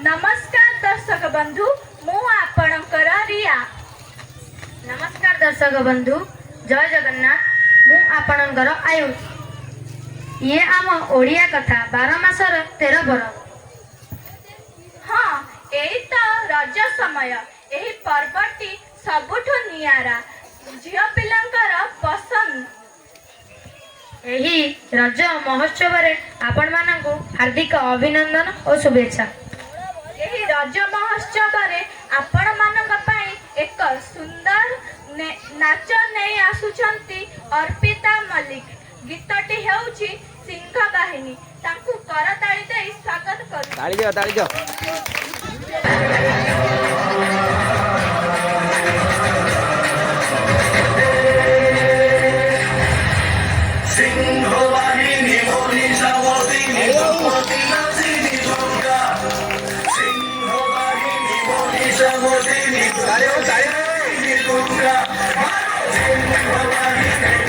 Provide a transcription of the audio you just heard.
नमस्कार दर्शक बंधु मु आपणकर रिया। नमस्कार दर्शक बंधु जय जगन्नाथ मु आपणकर आयुष। ये आम ओडिया कथा 12 मासर 13 पर्व। हाँ यही तो रज समय यही पर्वटी सबुठु नियारा झियो पिलांकर पसंद। यही रज महोत्सव रे आपण मानकु हार्दिक अभिनंदन और शुभेच्छा। यही रज महोत्सव रे आपण मानक पई एक सुंदर नाच नहीं आसुचंती अर्पिता मल्लिक। गीतटी हेउची सिंह बाहिनी तांकु करताली दे स्वागत करू। ताली दियो ताली दियो। सिंह बाहिनी मोनी सावधिनी भगवती नासिनी दुर्गा। सिंह बाहिनी मोनी सावधिनी दुर्गा। सिंह बाहिनी